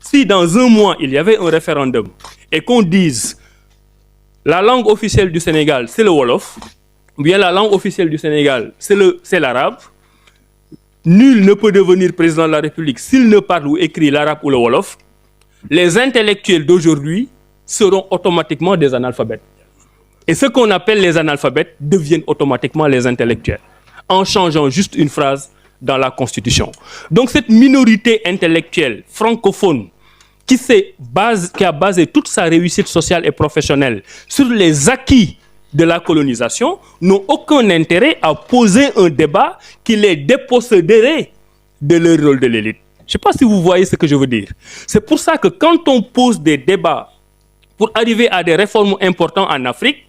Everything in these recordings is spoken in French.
Si dans un mois, il y avait un référendum et qu'on dise la langue officielle du Sénégal, c'est le Wolof, ou bien la langue officielle du Sénégal, c'est l'arabe, nul ne peut devenir président de la République s'il ne parle ou écrit l'arabe ou le Wolof, les intellectuels d'aujourd'hui seront automatiquement des analphabètes. Et ce qu'on appelle les analphabètes deviennent automatiquement les intellectuels, en changeant juste une phrase dans la Constitution. Donc cette minorité intellectuelle francophone qui a basé toute sa réussite sociale et professionnelle sur les acquis de la colonisation n'ont aucun intérêt à poser un débat qui les déposséderait de leur rôle de l'élite. Je ne sais pas si vous voyez ce que je veux dire. C'est pour ça que quand on pose des débats pour arriver à des réformes importantes en Afrique,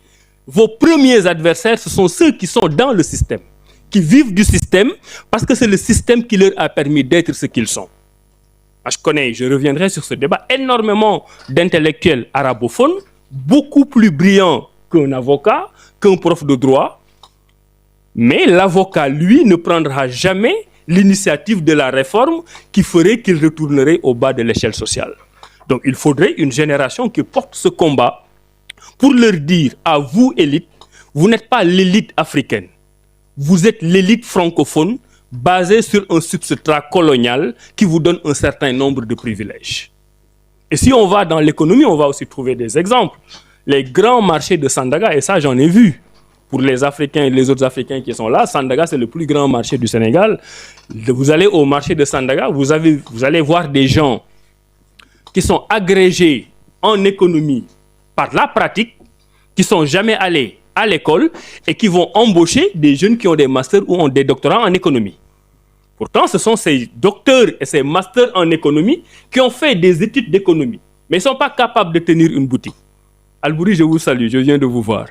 vos premiers adversaires, ce sont ceux qui sont dans le système, qui vivent du système, parce que c'est le système qui leur a permis d'être ce qu'ils sont. Je reviendrai sur ce débat, énormément d'intellectuels arabophones, beaucoup plus brillants qu'un avocat, qu'un prof de droit, mais l'avocat, lui, ne prendra jamais l'initiative de la réforme qui ferait qu'il retournerait au bas de l'échelle sociale. Donc il faudrait une génération qui porte ce combat pour leur dire à vous, élite, vous n'êtes pas l'élite africaine, vous êtes l'élite francophone basée sur un substrat colonial qui vous donne un certain nombre de privilèges. Et si on va dans l'économie, on va aussi trouver des exemples. Les grands marchés de Sandaga, et ça j'en ai vu, pour les Africains et les autres Africains qui sont là, Sandaga c'est le plus grand marché du Sénégal. Vous allez au marché de Sandaga, vous allez voir des gens qui sont agrégés en économie par la pratique, qui ne sont jamais allés à l'école et qui vont embaucher des jeunes qui ont des masters ou ont des doctorats en économie. Pourtant, ce sont ces docteurs et ces masters en économie qui ont fait des études d'économie, mais ils ne sont pas capables de tenir une boutique. Albouri, je vous salue, je viens de vous voir.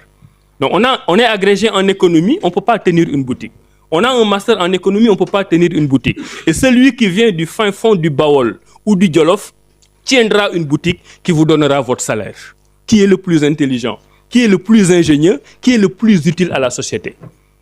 Donc, on est agrégé en économie, on ne peut pas tenir une boutique. On a un master en économie, on ne peut pas tenir une boutique. Et celui qui vient du fin fond du Baol ou du Djolof tiendra une boutique qui vous donnera votre salaire. Qui est le plus intelligent? Qui est le plus ingénieux? Qui est le plus utile à la société?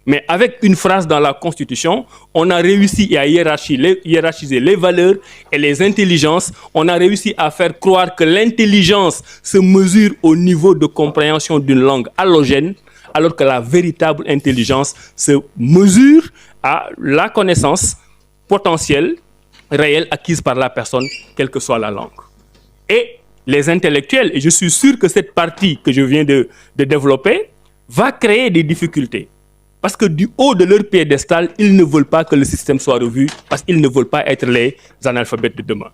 Mais avec une phrase dans la Constitution, on a réussi à hiérarchiser les valeurs et les intelligences. On a réussi à faire croire que l'intelligence se mesure au niveau de compréhension d'une langue allogène, alors que la véritable intelligence se mesure à la connaissance potentielle, réelle, acquise par la personne, quelle que soit la langue. Et les intellectuels, et je suis sûr que cette partie que je viens de développer va créer des difficultés. Parce que du haut de leur piédestal, ils ne veulent pas que le système soit revu, parce qu'ils ne veulent pas être les analphabètes de demain.